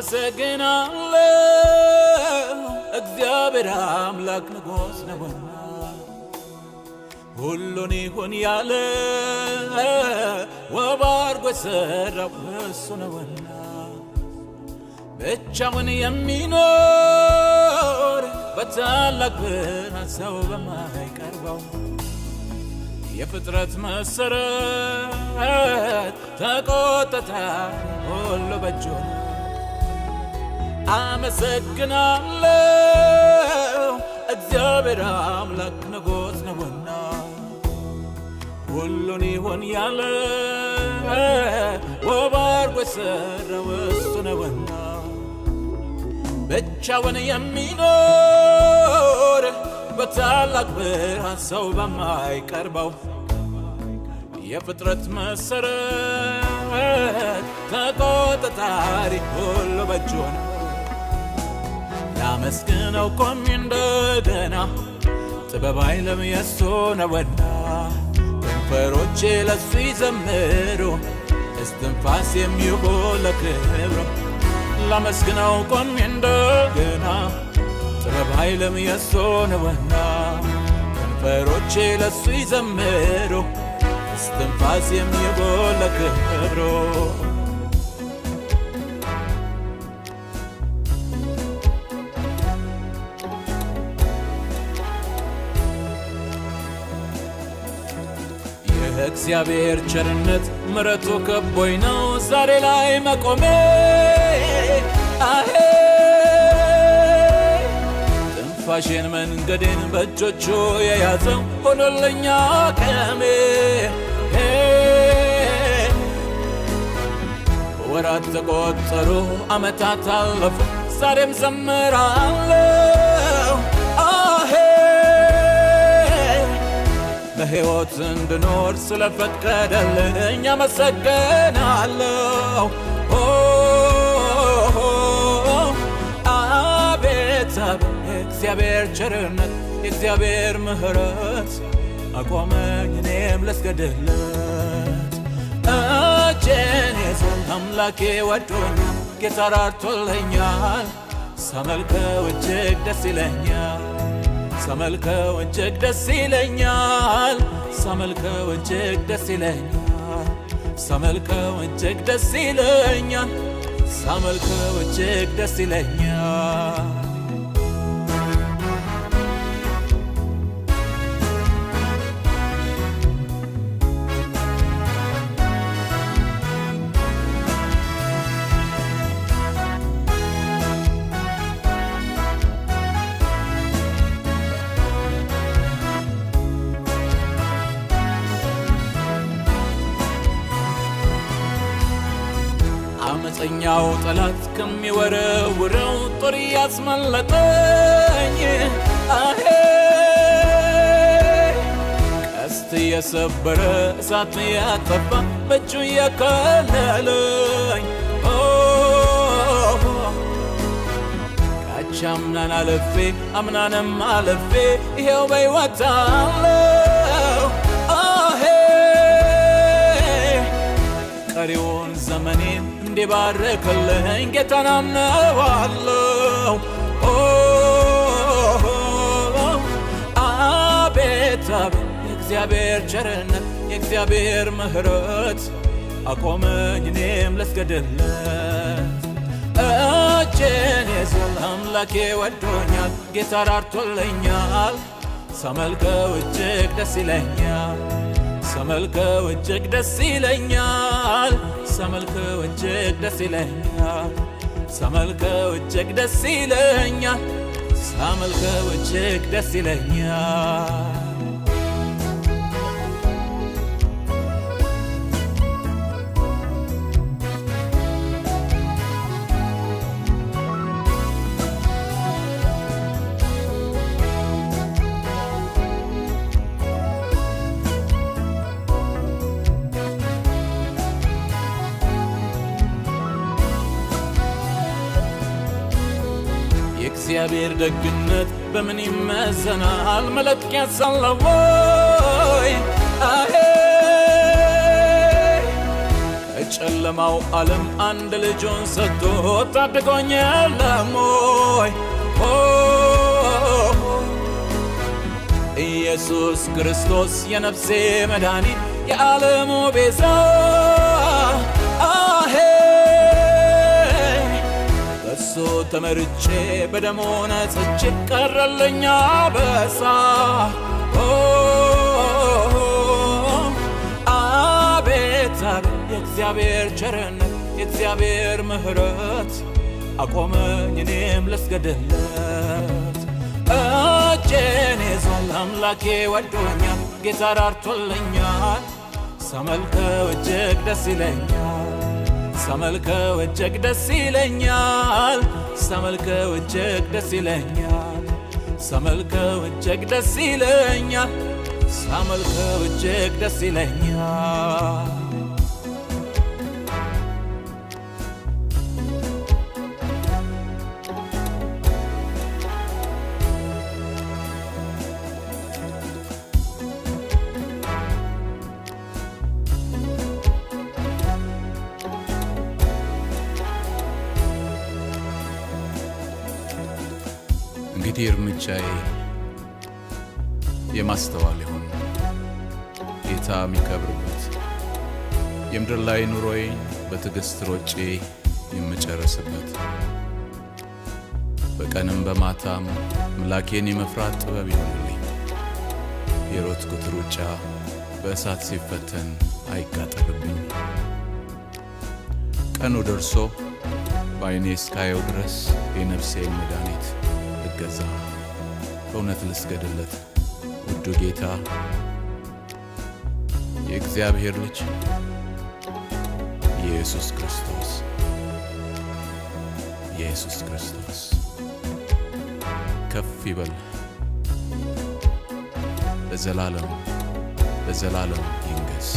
አመሰግናለሁ እግዚአብሔር አምላክ ንጉሥ ነውና ሁሉን ይሁን ያለ ውብ አድርጎ የሠራው እሱ ነውና ብቻውን የሚኖር በታላቅ ብርሃን ሰው በማይቀርበው የፍጥረት መሠረት ተቆጣጣሪ ሁሉ በእጁ ነው። አመሰግናለሁ እግዚአብሔር አምላክ ንጉሥ ነውና ሁሉን ይሁን ያለ ውብ አድርጎ የሠራው እሱ ነውና ብቻውን የሚኖር በታላቅ ብርሃን ሰው በማይቀርበው የፍጥረት መሠረት ተቆጣጣሪ ሁሉ በእጁ ነው። ላመስግነው ቆሜ እንደገና ጥበብ ኃይልም የሱ ነውና ከንፈሮቼ ለሱ ይዘምሩ እስትንፋስ የሚሆን ለክብሩ ላመስግነው ቆሜ እንደገና ጥበብ ኃይልም የሱ ነውና ከንፈሮቼ ለሱ ይዘምሩ እስትንፋስ የሚሆን ለክብሩ የእግዚአብሔር ቸርነት ምሕረቱ ከቦኝ ነው ዛሬ ላይ መቆሜ ትንፋሼን መንገዴን በእጆቹ የያዘው ሆኖልኛ ቀሜ ወራት ተቆጠሩ ዓመታት አለፉ ዛሬም ዘምራለሁ በሕይወት እንድኖር ስለፈቀደልኝ አመሰግናለሁ። አቤት አቤት የእግዚአብሔር ቸርነት የእግዚአብሔር ምሕረት አቆመኝ እኔም ልስገድለት። እጄን ይዞኝ አምላኬ ወዶኛል ጌታ ራርቶልኛል ሳመልከው እጅግ ደስ ይለኛል ሳመልከው እጅግ ደስ ይለኛል ሳመልከው እጅግ ደስ ይለኛል ሳመልከው እጅግ ደስ ይለኛል ሳመልከው እጅግ ደስ ይለኛል አመፀኛው ጠላት ከሚወረውረው ጦር ያስመለጠኝ ቀስት የሰበረ እሳት ያጠፋ በእጁ የከለለኝ ካቻምናን አለፌ አምናንም አለፌ ይሄው በሕይወት አለሁ ቀሪውን ዘመኔን እንዲባርክልኝ ጌታን አምነዋለሁ። አቤት አቤት የእግዚአብሔር ቸርነት የእግዚአብሔር ምሕረት አቆመኝ እኔም ልስገድለት። እጄን ይዞኝ አምላኬ ወዶኛል ጌታ ራርቶልኛል ሳመልከው እጅግ ደስ ይለኛል ሳመልከው እጅግ ደስ ይለኛል ሳመልከው እጅግ ደስ ይለኛል ሳመልከው እጅግ ደስ ይለኛል ሳመልከው እጅግ ደስ ይለኛል የእግዚአብሔር ደግነት በምን ይመዘናል መለኪያ አለው ወይ ከጨለማው ዓለም አንድ ልጁን ሰጥቶ ታድጎኛል ለሞይ ኢየሱስ ክርስቶስ የነፍሴ መድኃኒት የዓለሙ ቤዛ በሱ ተመርጬ በደሙ ነጽቼ ቀረልኛ በሳ አቤት አቤት የእግዚአብሔር ቸርነት የእግዚአብሔር ምሕረት አቆመኝ እኔም ልስገድለት እጄን ይዟል አምላኬ ወዶኛል ጌታ ራርቶልኛል ሳመልከው እጅግ ደስ ይለኛል ሳመልከው እጅግ ደስ ይለኛል ሳመልከው እጅግ ደስ ይለኛል ሳመልከው እጅግ ደስ ይለኛል ሳመልከው እጅግ ደስ ይለኛል እንግዲህ እርምጃዬ የማስተዋል ይሁን ጌታ የሚከብርበት የምድር ላይ ኑሮዬን በትዕግሥት ሮጬ የምጨርስበት በቀንም በማታም አምላኬን የመፍራት ጥበብ ይሆንልኝ የሮጥኩት ሩጫ በእሳት ሲፈተን አይቃጠልብኝ ቀኑ ደርሶ በዓይኔ እስካየው ድረስ የነፍሴን መድኃኒት ልገዛ በእውነት ልስገድለት ውዱ ጌታ የእግዚአብሔር ልጅ ኢየሱስ ክርስቶስ ኢየሱስ ክርስቶስ ከፍ ይበል ለዘላለም ለዘላለም ይንገስ